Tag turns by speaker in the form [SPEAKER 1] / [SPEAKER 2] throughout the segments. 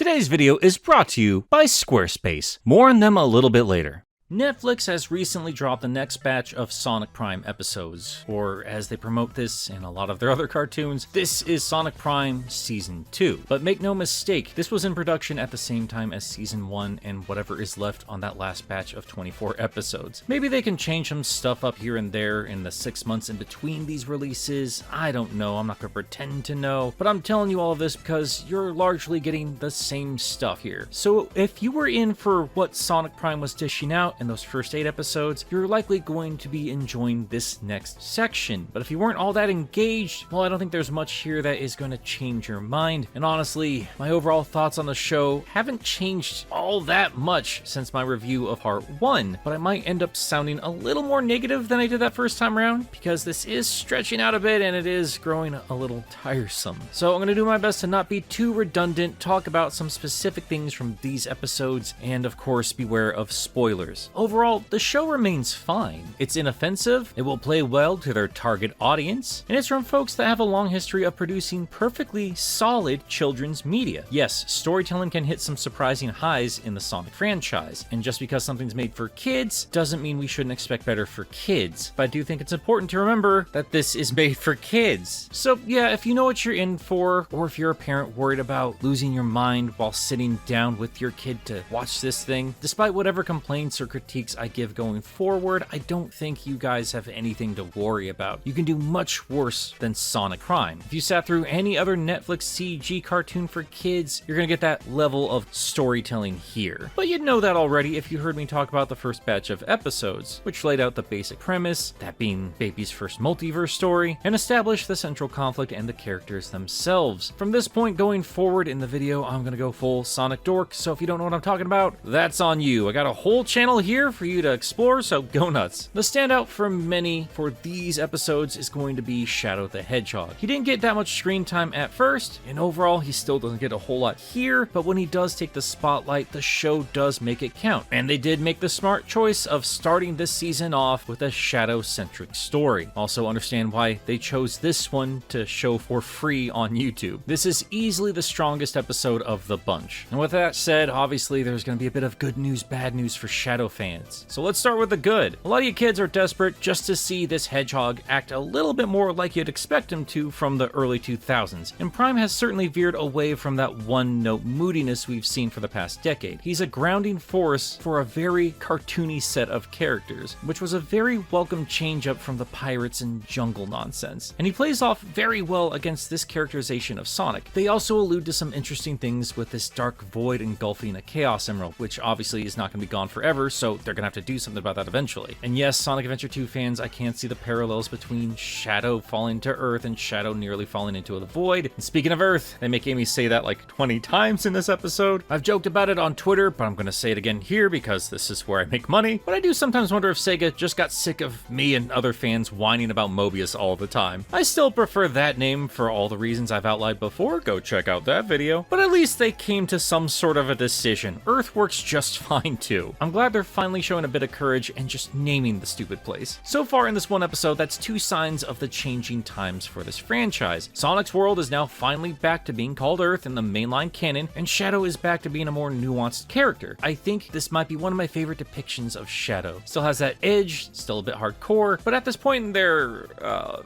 [SPEAKER 1] Today's video is brought to you by Squarespace. More on them a little bit later. Netflix has recently dropped the next batch of Sonic Prime episodes, or as they promote this in a lot of their other cartoons, this is Sonic Prime Season 2. But make no mistake, this was in production at the same time as Season 1 and whatever is left on that last batch of 24 episodes. Maybe they can change some stuff up here and there in the 6 months in between these releases. I don't know, I'm not gonna pretend to know, but I'm telling you all of this because you're largely getting the same stuff here. So if you were in for what Sonic Prime was dishing out in those first 8 episodes, you're likely going to be enjoying this next section. But if you weren't all that engaged, well, I don't think there's much here that is going to change your mind. And honestly, my overall thoughts on the show haven't changed all that much since my review of Part 1, but I might end up sounding a little more negative than I did that first time around, because this is stretching out a bit and it is growing a little tiresome. So I'm going to do my best to not be too redundant, talk about some specific things from these episodes, and of course beware of spoilers. Overall, the show remains fine. It's inoffensive, it will play well to their target audience, and it's from folks that have a long history of producing perfectly solid children's media. Yes, storytelling can hit some surprising highs in the Sonic franchise, and just because something's made for kids doesn't mean we shouldn't expect better for kids. But I do think it's important to remember that this is made for kids. So yeah, if you know what you're in for, or if you're a parent worried about losing your mind while sitting down with your kid to watch this thing, despite whatever complaints or critiques I give going forward, I don't think you guys have anything to worry about. You can do much worse than Sonic Prime. If you sat through any other Netflix CG cartoon for kids, you're gonna get that level of storytelling here. But you'd know that already if you heard me talk about the first batch of episodes, which laid out the basic premise, that being Baby's first multiverse story, and established the central conflict and the characters themselves. From this point going forward in the video, I'm gonna go full Sonic dork, so if you don't know what I'm talking about, that's on you. I got a whole channel here for you to explore, so go nuts. The standout for many for these episodes is going to be Shadow the Hedgehog. He didn't get that much screen time at first, and overall he still doesn't get a whole lot here, but when he does take the spotlight, the show does make it count. And they did make the smart choice of starting this season off with a Shadow-centric story. Also understand why they chose this one to show for free on YouTube. This is easily the strongest episode of the bunch. And with that said, obviously there's going to be a bit of good news, bad news for Shadow fans. So let's start with the good. A lot of you kids are desperate just to see this hedgehog act a little bit more like you'd expect him to from the early 2000s, and Prime has certainly veered away from that one-note moodiness we've seen for the past decade. He's a grounding force for a very cartoony set of characters, which was a very welcome change up from the pirates and jungle nonsense, and he plays off very well against this characterization of Sonic. They also allude to some interesting things with this dark void engulfing a Chaos Emerald, which obviously is not going to be gone forever, so they're going to have to do something about that eventually. And yes, Sonic Adventure 2 fans, I can't see the parallels between Shadow falling to Earth and Shadow nearly falling into the void. And speaking of Earth, they make Amy say that like 20 times in this episode. I've joked about it on Twitter, but I'm gonna say it again here because this is where I make money. But I do sometimes wonder if Sega just got sick of me and other fans whining about Mobius all the time. I still prefer that name for all the reasons I've outlined before. Go check out that video. But at least they came to some sort of a decision. Earth works just fine too. I'm glad they're finally showing a bit of courage and just naming the stupid place. So far in this one episode, that's 2 signs of the changing times for this franchise. Sonic's world is now finally back to being called Earth in the mainline canon, and Shadow is back to being a more nuanced character. I think this might be one of my favorite depictions of Shadow. Still has that edge, still a bit hardcore, but at this point in their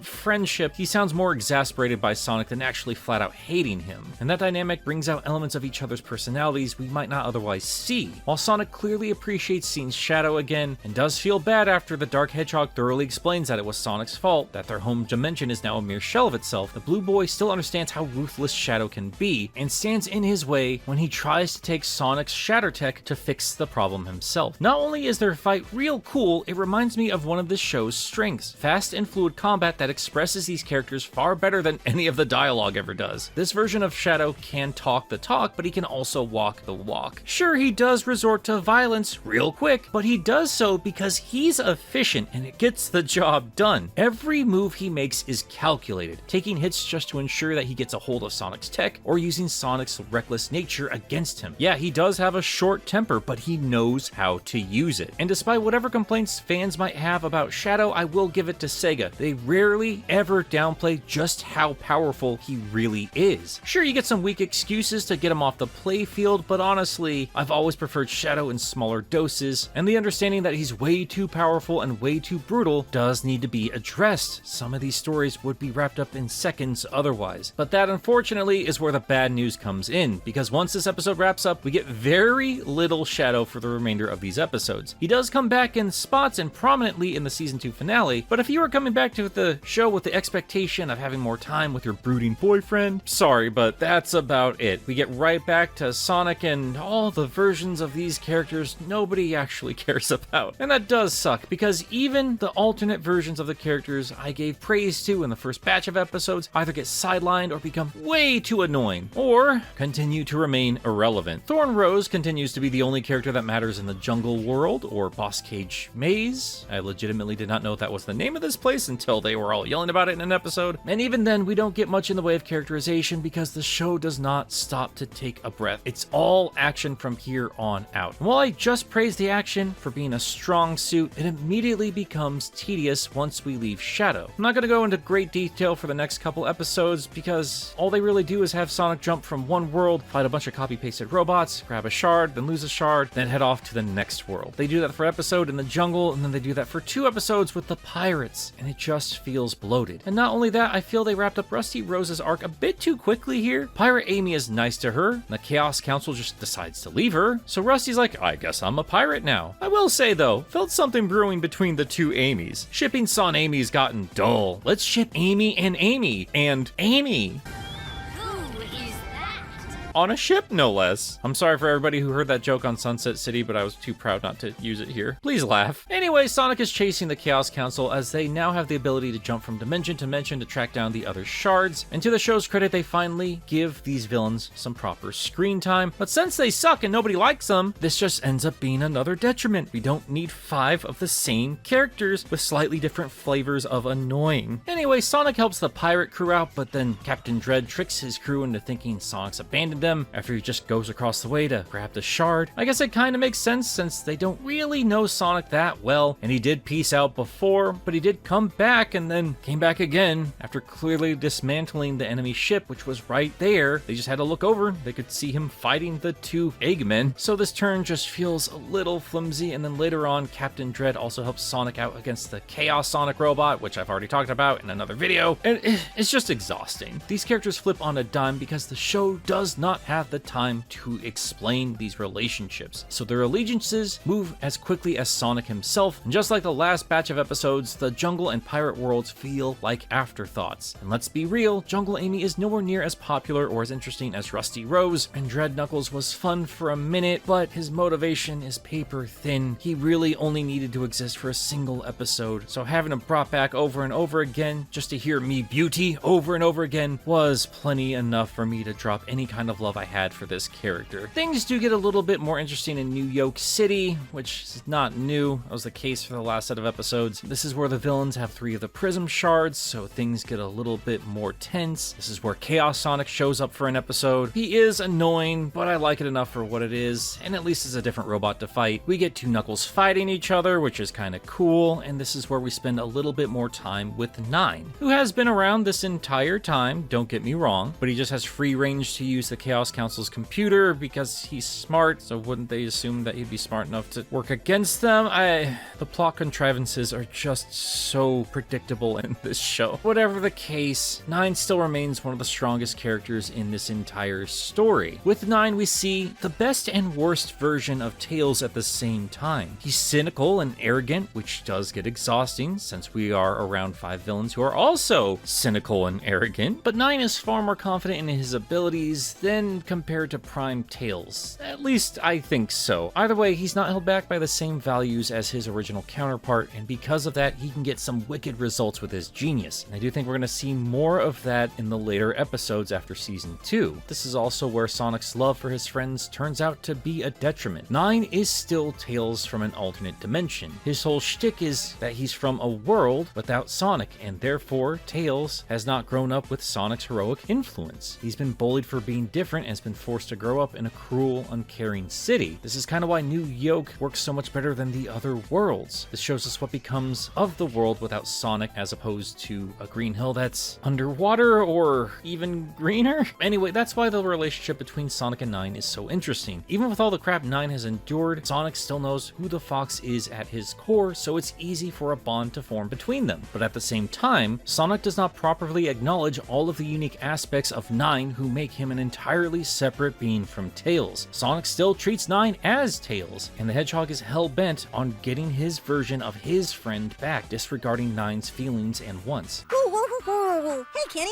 [SPEAKER 1] friendship, he sounds more exasperated by Sonic than actually flat out hating him. And that dynamic brings out elements of each other's personalities we might not otherwise see. While Sonic clearly appreciates seeing Shadow again, and does feel bad after the Dark Hedgehog thoroughly explains that it was Sonic's fault, that their home dimension is now a mere shell of itself, the Blue Boy still understands how ruthless Shadow can be, and stands in his way when he tries to take Sonic's Shatter Tech to fix the problem himself. Not only is their fight real cool, it reminds me of one of the show's strengths, fast and fluid combat that expresses these characters far better than any of the dialogue ever does. This version of Shadow can talk the talk, but he can also walk the walk. Sure, he does resort to violence real quick, quick, but he does so because he's efficient and it gets the job done. Every move he makes is calculated, taking hits just to ensure that he gets a hold of Sonic's tech or using Sonic's reckless nature against him. Yeah, he does have a short temper, but he knows how to use it. And despite whatever complaints fans might have about Shadow, I will give it to Sega. They rarely ever downplay just how powerful he really is. Sure, you get some weak excuses to get him off the playfield, but honestly, I've always preferred Shadow in smaller doses, and the understanding that he's way too powerful and way too brutal does need to be addressed. Some of these stories would be wrapped up in seconds otherwise. But that, unfortunately, is where the bad news comes in, because once this episode wraps up, we get very little Shadow for the remainder of these episodes. He does come back in spots and prominently in the Season 2 finale, but if you are coming back to the show with the expectation of having more time with your brooding boyfriend, sorry, but that's about it. We get right back to Sonic and all the versions of these characters nobody actually cares about. And that does suck, because even the alternate versions of the characters I gave praise to in the first batch of episodes either get sidelined or become way too annoying, or continue to remain irrelevant. Thorn Rose continues to be the only character that matters in the jungle world, or Boss Cage Maze. I legitimately did not know that was the name of this place until they were all yelling about it in an episode. And even then, we don't get much in the way of characterization because the show does not stop to take a breath. It's all action from here on out. And while I just praised the action for being a strong suit, it immediately becomes tedious once we leave Shadow. I'm not going to go into great detail for the next couple episodes because all they really do is have Sonic jump from one world, fight a bunch of copy-pasted robots, grab a shard, then lose a shard, then head off to the next world. They do that for an episode in the jungle, and then they do that for 2 episodes with the pirates, and it just feels bloated. And not only that, I feel they wrapped up Rusty Rose's arc a bit too quickly here. Pirate Amy is nice to her, and the Chaos Council just decides to leave her, so Rusty's like, I guess I'm a pirate now. I will say though, felt something brewing between the 2 Amy's. Shipping Son Amy's gotten dull. Let's ship Amy and Amy, and Amy. On a ship, no less. I'm sorry for everybody who heard that joke on Sunset City, but I was too proud not to use it here. Please laugh. Anyway, Sonic is chasing the Chaos Council as they now have the ability to jump from dimension to dimension to track down the other shards. And to the show's credit, they finally give these villains some proper screen time. But since they suck and nobody likes them, this just ends up being another detriment. We don't need 5 of the same characters with slightly different flavors of annoying. Anyway, Sonic helps the pirate crew out, but then Captain Dread tricks his crew into thinking Sonic's abandoned them after he just goes across the way to grab the shard. I guess it kind of makes sense since they don't really know Sonic that well, and he did peace out before, but he did come back and then came back again after clearly dismantling the enemy ship, which was right there. They just had to look over. They could see him fighting the 2 Eggmen. So this turn just feels a little flimsy, and then later on, Captain Dread also helps Sonic out against the Chaos Sonic robot, which I've already talked about in another video, and it's just exhausting. These characters flip on a dime because the show does not have the time to explain these relationships, so their allegiances move as quickly as Sonic himself, and just like the last batch of episodes, the jungle and pirate worlds feel like afterthoughts. And let's be real, Jungle Amy is nowhere near as popular or as interesting as Rusty Rose, and Dread Knuckles was fun for a minute, but his motivation is paper thin. He really only needed to exist for a single episode, so having him brought back over and over again just to hear me beauty over and over again was plenty enough for me to drop any kind of love I had for this character. Things do get a little bit more interesting in New Yoke City, which is not new. That was the case for the last set of episodes. This is where the villains have 3 of the prism shards, so things get a little bit more tense. This is where Chaos Sonic shows up for an episode. He is annoying, but I like it enough for what it is, and at least it's a different robot to fight. We get 2 Knuckles fighting each other, which is kind of cool, and this is where we spend a little bit more time with Nine, who has been around this entire time, don't get me wrong, but he just has free range to use the Chaos Council's computer because he's smart, so wouldn't they assume that he'd be smart enough to work against them? The plot contrivances are just so predictable in this show. Whatever the case, Nine still remains one of the strongest characters in this entire story. With Nine, we see the best and worst version of Tails at the same time. He's cynical and arrogant, which does get exhausting since we are around 5 villains who are also cynical and arrogant, but Nine is far more confident in his abilities than been compared to Prime Tails. At least I think so. Either way, he's not held back by the same values as his original counterpart, and because of that, he can get some wicked results with his genius. And I do think we're going to see more of that in the later episodes after Season 2. This is also where Sonic's love for his friends turns out to be a detriment. 9 is still Tails from an alternate dimension. His whole shtick is that he's from a world without Sonic, and therefore Tails has not grown up with Sonic's heroic influence. He's been bullied for being different and has been forced to grow up in a cruel, uncaring city. This is kind of why New Yoke works so much better than the other worlds. This shows us what becomes of the world without Sonic, as opposed to a green hill that's underwater or even greener. Anyway, that's why the relationship between Sonic and 9 is so interesting. Even with all the crap 9 has endured, Sonic still knows who the Fox is at his core, so it's easy for a bond to form between them. But at the same time, Sonic does not properly acknowledge all of the unique aspects of 9 who make him an entirely separate being from Tails. Sonic still treats 9 as Tails, and the Hedgehog is hell-bent on getting his version of his friend back, disregarding 9's feelings and wants.
[SPEAKER 2] Hey, Kenny.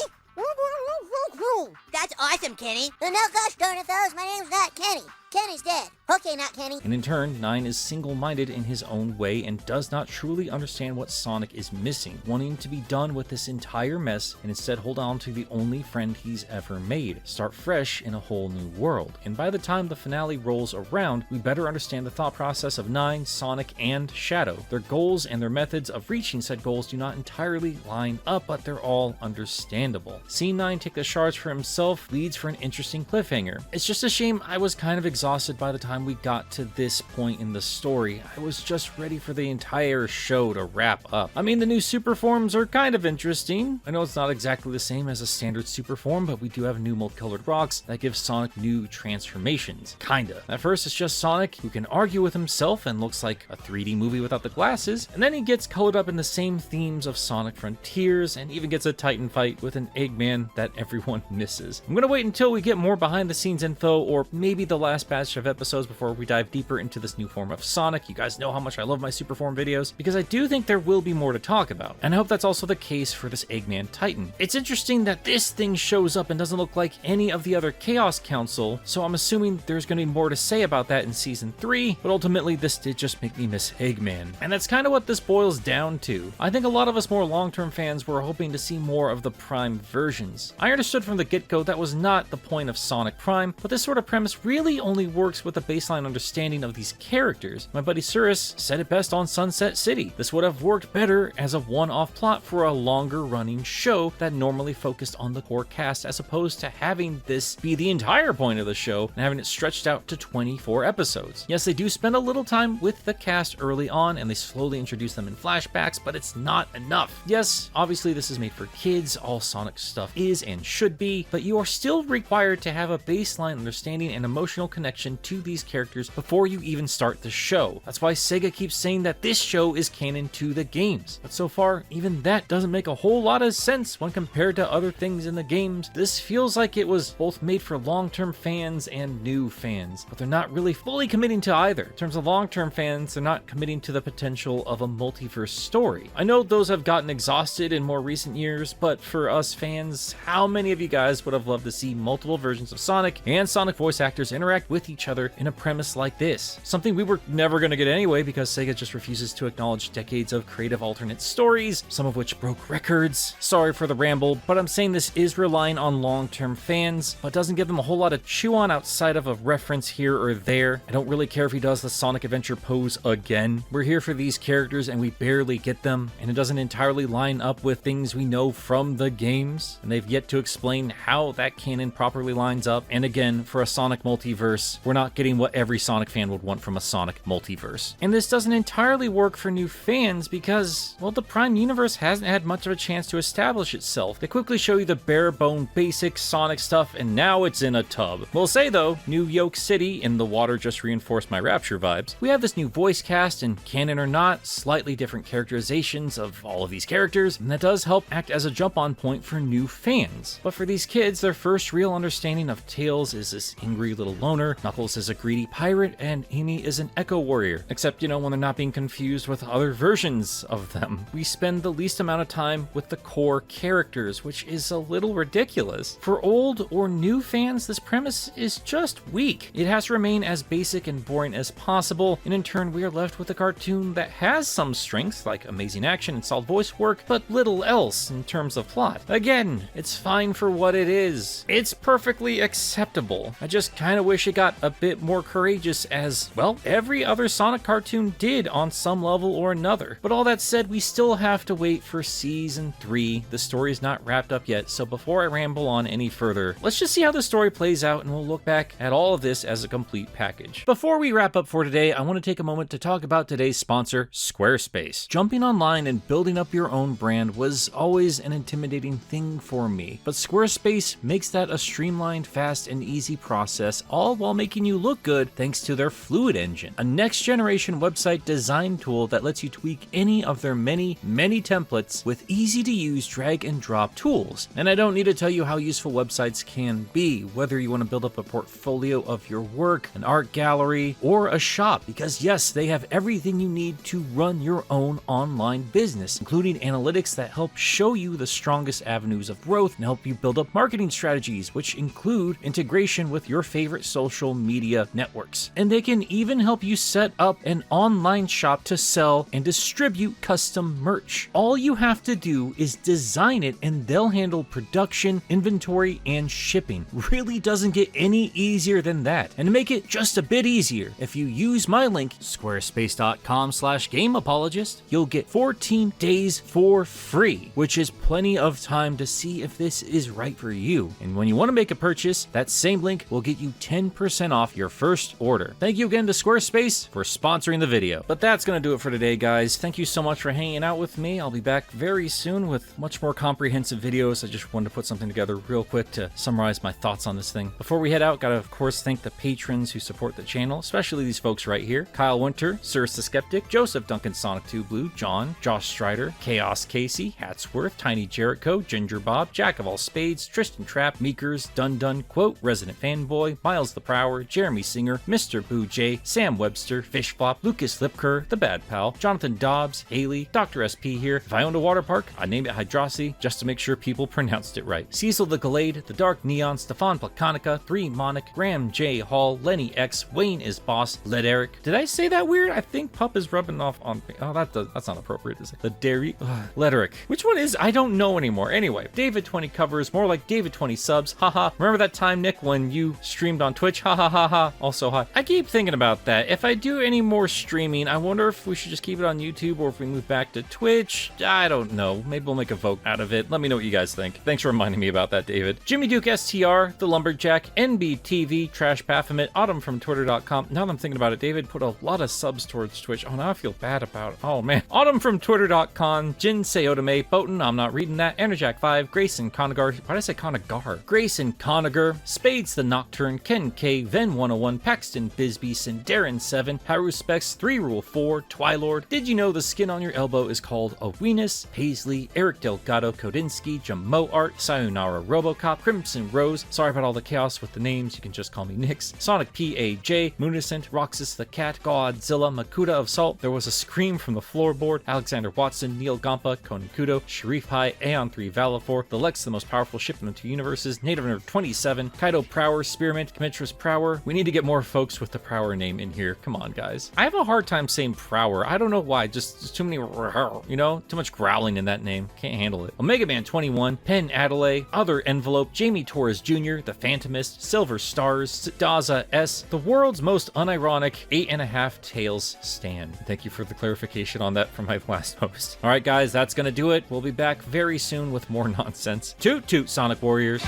[SPEAKER 2] That's awesome, Kenny. No, gosh darn it, those. My name's not Kenny. Kenny's dead. Okay, not Kenny.
[SPEAKER 1] And in turn, 9 is single-minded in his own way and does not truly understand what Sonic is missing, wanting to be done with this entire mess and instead hold on to the only friend he's ever made, start fresh in a whole new world. And by the time the finale rolls around, we better understand the thought process of 9, Sonic, and Shadow. Their goals and their methods of reaching said goals do not entirely line up, but they're all understandable. Seeing 9 take the shards for himself leads for an interesting cliffhanger. It's just a shame I was kind of exhausted by the time we got to this point in the story. I was just ready for the entire show to wrap up. I mean, the new super forms are kind of interesting. I know it's not exactly the same as a standard super form, but we do have new multicolored rocks that give Sonic new transformations. Kinda. At first, it's just Sonic who can argue with himself and looks like a 3D movie without the glasses, and then he gets colored up in the same themes of Sonic Frontiers and even gets a Titan fight with an Eggman that everyone misses. I'm gonna wait until we get more behind the scenes info, or maybe the last batch of episodes before we dive deeper into this new form of Sonic. You guys know how much I love my super form videos, because I do think there will be more to talk about, and I hope that's also the case for this Eggman Titan. It's interesting that this thing shows up and doesn't look like any of the other Chaos Council, so I'm assuming there's going to be more to say about that in Season 3, but ultimately this did just make me miss Eggman. And that's kind of what this boils down to. I think a lot of us more long-term fans were hoping to see more of the Prime versions. I understood from the get-go that was not the point of Sonic Prime, but this sort of premise really only works with a baseline understanding of these characters. My buddy Cirrus said it best on Sunset City. This would have worked better as a one-off plot for a longer running show that normally focused on the core cast, as opposed to having this be the entire point of the show and having it stretched out to 24 episodes. Yes, they do spend a little time with the cast early on and they slowly introduce them in flashbacks, but it's not enough. Yes, obviously this is made for kids, all Sonic stuff is and should be, but you are still required to have a baseline understanding and emotional connection to these characters before you even start the show. That's why Sega keeps saying that this show is canon to the games. But so far, even that doesn't make a whole lot of sense when compared to other things in the games. This feels like it was both made for long-term fans and new fans, but they're not really fully committing to either. In terms of long-term fans, they're not committing to the potential of a multiverse story. I know those have gotten exhausted in more recent years, but for us fans, how many of you guys would have loved to see multiple versions of Sonic and Sonic voice actors interact with each other in a premise like this? Something we were never going to get anyway, because Sega just refuses to acknowledge decades of creative alternate stories, some of which broke records. Sorry for the ramble, but I'm saying this is relying on long-term fans, but doesn't give them a whole lot to chew on outside of a reference here or there. I don't really care if he does the Sonic Adventure pose again. We're here for these characters and we barely get them, and it doesn't entirely line up with things we know from the games, and they've yet to explain how that canon properly lines up. And again, for a Sonic multiverse, we're not getting what every Sonic fan would want from a Sonic multiverse. And this doesn't entirely work for new fans because, well, the Prime universe hasn't had much of a chance to establish itself. They quickly show you the bare bone basic Sonic stuff, and now it's in a tub. We'll say though, New Yoke City in the water just reinforced my Rapture vibes. We have this new voice cast, and canon or not, slightly different characterizations of all of these characters, and that does help act as a jump-on point for new fans. But for these kids, their first real understanding of Tails is this angry little loner miner, Knuckles is a greedy pirate, and Amy is an echo warrior. Except, when they're not being confused with other versions of them. We spend the least amount of time with the core characters, which is a little ridiculous. For old or new fans, this premise is just weak. It has to remain as basic and boring as possible, and in turn we are left with a cartoon that has some strengths, like amazing action and solid voice work, but little else in terms of plot. Again, it's fine for what it is. It's perfectly acceptable. I just kinda wish it got a bit more courageous, as, well, every other Sonic cartoon did on some level or another. But all that said, we still have to wait for Season 3. The story's not wrapped up yet, so before I ramble on any further, let's just see how the story plays out, and we'll look back at all of this as a complete package. Before we wrap up for today, I want to take a moment to talk about today's sponsor, Squarespace. Jumping online and building up your own brand was always an intimidating thing for me, but Squarespace makes that a streamlined, fast, and easy process, all while making you look good thanks to their Fluid Engine, a next-generation website design tool that lets you tweak any of their many templates with easy-to-use drag-and-drop tools. And I don't need to tell you how useful websites can be, whether you want to build up a portfolio of your work, an art gallery, or a shop, because yes, they have everything you need to run your own online business, including analytics that help show you the strongest avenues of growth and help you build up marketing strategies, which include integration with your favorite social media networks. And they can even help you set up an online shop to sell and distribute custom merch. All you have to do is design it and they'll handle production, inventory, and shipping. Really doesn't get any easier than that. And to make it just a bit easier, if you use my link, squarespace.com/gameapologist, you'll get 14 days for free, which is plenty of time to see if this is right for you. And when you want to make a purchase, that same link will get you 10% off your first order. Thank you again to Squarespace for sponsoring the video. But that's going to do it for today, guys. Thank you so much for hanging out with me. I'll be back very soon with much more comprehensive videos. I just wanted to put something together real quick to summarize my thoughts on this thing. Before we head out, gotta of course thank the patrons who support the channel, especially these folks right here: Kyle Winter, Cirrus the Skeptic, Joseph Duncan Sonic 2 Blue, John, Josh Strider, Chaos Casey, Hatsworth, Tiny Jericho, Ginger Bob, Jack of All Spades, Tristan Trapp, Meekers, Dun Dun, Quote, Resident Fanboy, Miles the Prower, Jeremy Singer, Mr. Boo J, Sam Webster, Fishflop, Lucas Lipker, The Bad Pal, Jonathan Dobbs, Haley, Dr. SP here. If I owned a water park, I'd name it Hydrosity just to make sure people pronounced it right. Cecil the Glade, The Dark Neon, Stefan Plakanica, 3 Monic, Graham J. Hall, Lenny X, Wayne is Boss, Led Eric. Did I say that weird? I think Pup is rubbing off on me. Oh, that's not appropriate to say. The Dairy, Led Eric. Which one is? I don't know anymore. Anyway, David 20 covers, more like David 20 subs. Haha. Remember that time, Nick, when you streamed on Twitch? Ha ha ha ha. Also, hi. I keep thinking about that. If I do any more streaming, I wonder if we should just keep it on YouTube or if we move back to Twitch. I don't know. Maybe we'll make a vote out of it. Let me know what you guys think. Thanks for reminding me about that, David. Jimmy Duke STR, The Lumberjack, NBTV, Trash Baphomet, Autumn from Twitter.com. Now that I'm thinking about it, David put a lot of subs towards Twitch. Oh, now I feel bad about it. Oh, man. Autumn from Twitter.com, Jin Seotame, Botan, I'm not reading that, Enerjack5, Grayson Conagar. Why did I say Conagar? Grayson Conagar, Spades the Nocturne, Ken K, Ven101, Paxton Bisbeeson, Darren7, Haru Specs, 3 Rule 4, Twilord. Did you know the skin on your elbow is called a weenus? Paisley, Eric Delgado, Kodinsky, Jamo Art, Sayonara Robocop, Crimson Rose. Sorry about all the chaos with the names, you can just call me Nix. Sonic PAJ, Moonicent, Roxas the Cat, Godzilla, Makuta of Salt. There was a scream from the floorboard. Alexander Watson, Neil Gampa, Conan Kudo, Sharif High, Aeon 3 Valafor, the Lex, the most powerful ship in the 2 universes, Native Nerve 27, Kaido Prower, Spearmint, Demetrius Prower. We need to get more folks with the Prower name in here. Come on, guys. I have a hard time saying Prower. I don't know why. Just too many, too much growling in that name. Can't handle it. Omega Man 21, Penn Adelaide, Other Envelope, Jamie Torres Jr., The Phantomist, Silver Stars, Daza S, the world's most unironic 8.5 Tails stan. Thank you for the clarification on that from my last post. All right, guys, that's gonna do it. We'll be back very soon with more nonsense. Toot toot, Sonic Warriors.